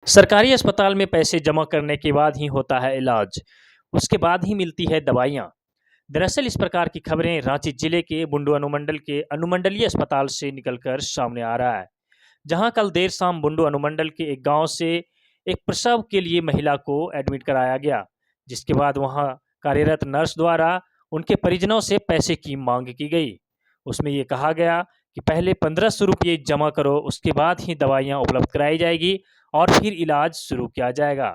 सरकारी अस्पताल में पैसे जमा करने के बाद ही होता है इलाज, उसके बाद ही मिलती है दवाइयाँ। दरअसल इस प्रकार की खबरें रांची जिले के बुंडू अनुमंडल के अनुमंडलीय अस्पताल से निकलकर सामने आ रहा है, जहां कल देर शाम बुंडू अनुमंडल के एक गांव से एक प्रसव के लिए महिला को एडमिट कराया गया, जिसके बाद वहां कार्यरत नर्स द्वारा उनके परिजनों से पैसे की मांग की गई। उसमें ये कहा गया कि पहले 1500 रुपये जमा करो, उसके बाद ही दवाइयाँ उपलब्ध कराई जाएगी और फिर इलाज शुरू किया जाएगा।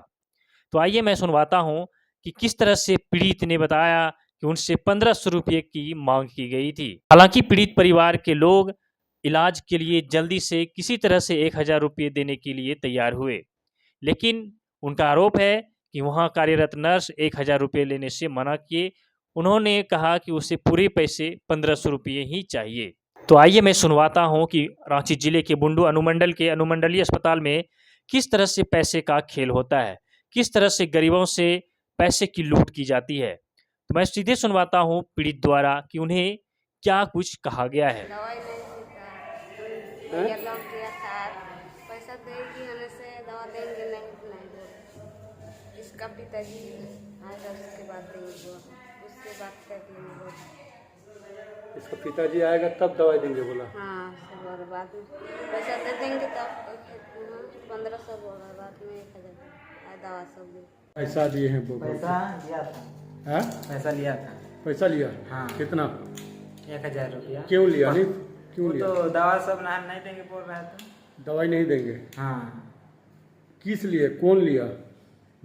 तो आइए मैं सुनवाता हूँ कि किस तरह से पीड़ित ने बताया कि उनसे 1500 रुपये की मांग की गई थी। हालांकि पीड़ित परिवार के लोग इलाज के लिए जल्दी से किसी तरह से 1000 रुपये देने के लिए तैयार हुए, लेकिन उनका आरोप है कि वहां कार्यरत नर्स 1000 रुपये लेने से मना किए। उन्होंने कहा कि उसे पूरे पैसे 1500 रुपये ही चाहिए। तो आइए मैं सुनवाता हूं कि रांची जिले के बुंडू अनुमंडल के अनुमंडलीय अस्पताल में किस तरह से पैसे का खेल होता है, किस तरह से गरीबों से पैसे की लूट की जाती है। तो मैं सीधे सुनवाता हूं पीड़ित द्वारा कि उन्हें क्या कुछ कहा गया है। दवाई नहीं मिलता, ये लॉक किया था, पैसा देगी होने से दवा देंगे नहीं। इसका पिताजी आएगा उसके बाद देंगे, उसके बाद कर देंगे। इसका पिताजी आएगा तब दवाई देंगे बोला। हाँ, सब बाद में पैसा दे देंगे तब 1500 बोला, बाद में 1000 दवा सब दे। पैसा दिए हैं वो? पैसा लिया था। है? पैसा लिया था। पैसा लिया? हाँ। कितना? 1000 रुपया। क्यों लिया? नहीं क्यों लिया? तो दवा सब नहीं देंगे बोल रहा था। दवाई नहीं देंगे? हाँ। किस लिए? कौन लिया?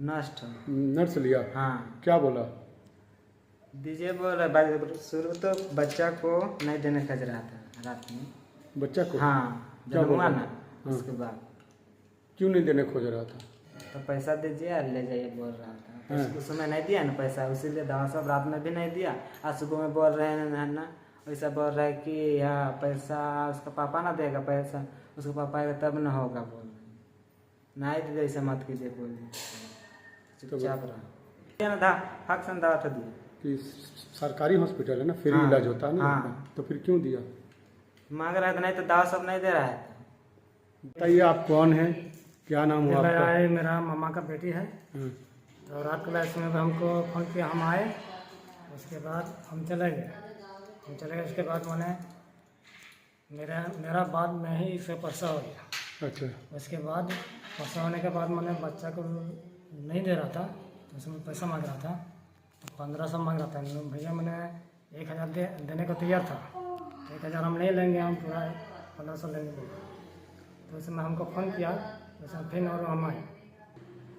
नष्ट। नर्स लिया? हाँ। क्या बोला? दीजिए बोल रहा, शुरू तो बच्चा को नहीं देने खज रहा था रात में। बच्चा को? हाँ, क्या जब हुआ ना हाँ। उसके बाद क्यों नहीं देने खोज रहा था? तो पैसा दीजिए ले जाइए बोल रहा था। हाँ। उस समय नहीं दिया ना पैसा, इसीलिए दवा सब रात में भी नहीं दिया। आज सुबह में बोल रहे हैं ना वैसा बोल रहा है कि यहाँ पैसा उसका पापा ना देगा, पैसा उसका पापा आएगा तब ना होगा बोल रहे। नहीं दीजिए ऐसा मत कीजिए बोल चुपचाप रहा। हक से दवा तो दिया कि सरकारी हॉस्पिटल है ना, फ्री हाँ। इलाज होता है ना। हाँ। तो फिर क्यों दिया? मांग रहा था, नहीं तो दवा सब नहीं दे रहा है। बताइए आप कौन है, क्या नाम हुआ आपका? मेरा मामा का बेटी है। तो रात को समय हमको फ़ोन किया, हम आए, उसके बाद हम चले गए। उसके बाद मैंने मेरा बाद में ही इसे प्रसव हो गया। अच्छा। उसके बाद प्रसव होने के बाद मैंने बच्चा को नहीं दे रहा था, तो उसमें पैसा मांग रहा था, तो 1500 मांग रहा था। भैया मैंने 1000 देने को तैयार था, 1000 हम नहीं लेंगे, हम पूरा 1500 लेंगे बोले। तो उसमें हमको फ़ोन किया, उसमें फिर और हम आए,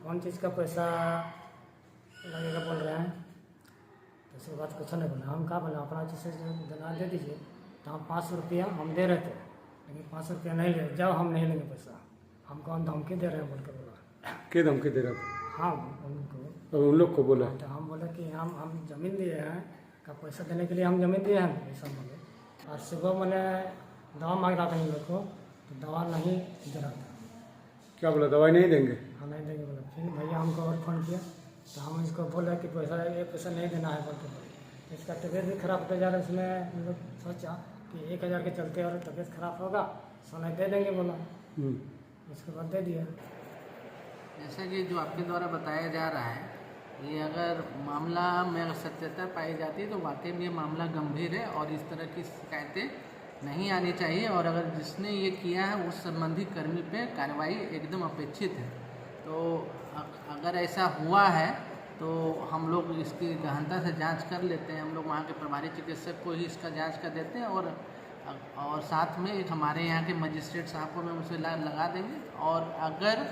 कौन चीज़ का पैसा लगेगा बोल रहे हैं। तो उसके बाद कुछ नहीं बोला। हम कहा बोला अपना चीज़ से देना दे दीजिए। तो हम 500 रुपया हम दे रहे थे, लेकिन 500 रुपया नहीं ले जाओ, हम नहीं लेंगे पैसा। हम कौन धमकी दे रहे हैं बोल के बोला। क्या धमकी दे रहा था? हाँ, उनको और उन लोग को बोला? तो हम बोले कि हम ज़मीन दिए हैं, का पैसा देने के लिए हम ज़मीन दिए हैं ऐसा बोले। और सुबह मैंने दवा मांग रहा था इन लोग को, तो दवा नहीं दे रहा था। क्या बोला? दवाई नहीं देंगे? हाँ, नहीं देंगे बोला। फिर भैया हमको और फ़ोन किया, तो हम इसको बोले कि पैसा नहीं देना है बोलते। तो इसका तबीयत भी ख़राब होता जा रहा है। इसमें हम लोग सोचा कि 1000 के चलते और तबीयत ख़राब होगा, सोना दे देंगे बोला। उसके बाद दे दिया। जैसा कि जो आपके द्वारा बताया जा रहा है, ये अगर मामला में अगर सत्यता पाई जाती है तो वाकई में ये मामला गंभीर है और इस तरह की शिकायतें नहीं आनी चाहिए। और अगर जिसने ये किया है उस संबंधी कर्मी पे कार्रवाई एकदम अपेक्षित है। तो अगर ऐसा हुआ है तो हम लोग इसकी गहनता से जांच कर लेते हैं। हम लोग वहाँ के प्रभारी चिकित्सक को ही इसका जांच कर देते हैं और साथ में एक हमारे यहाँ के मजिस्ट्रेट साहब को मैं उसे लगा देंगे। और अगर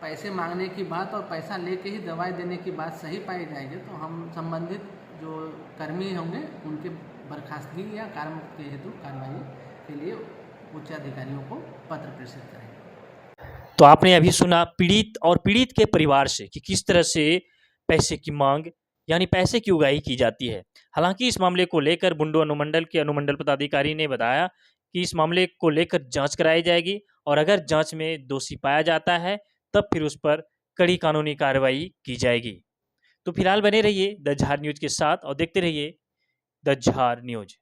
पैसे मांगने की बात और पैसा लेके ही दवाई देने की बात सही पाई जाएगी तो हम संबंधित जो कर्मी होंगे उनके बर्खास्तगी या कार्यमुक्ति हेतु कार्रवाई के लिए उच्च अधिकारियों को पत्र प्रेषित करेंगे। तो आपने अभी सुना पीड़ित और पीड़ित के परिवार से कि किस तरह से पैसे की मांग यानी पैसे की उगाही की जाती है। हालांकि इस मामले को लेकर बुंडू अनुमंडल के अनुमंडल पदाधिकारी ने बताया कि इस मामले को लेकर जांच कराई जाएगी और अगर जांच में दोषी पाया जाता है तब फिर उस पर कड़ी कानूनी कार्रवाई की जाएगी। तो फिलहाल बने रहिए द झार न्यूज़ के साथ और देखते रहिए द झार न्यूज़।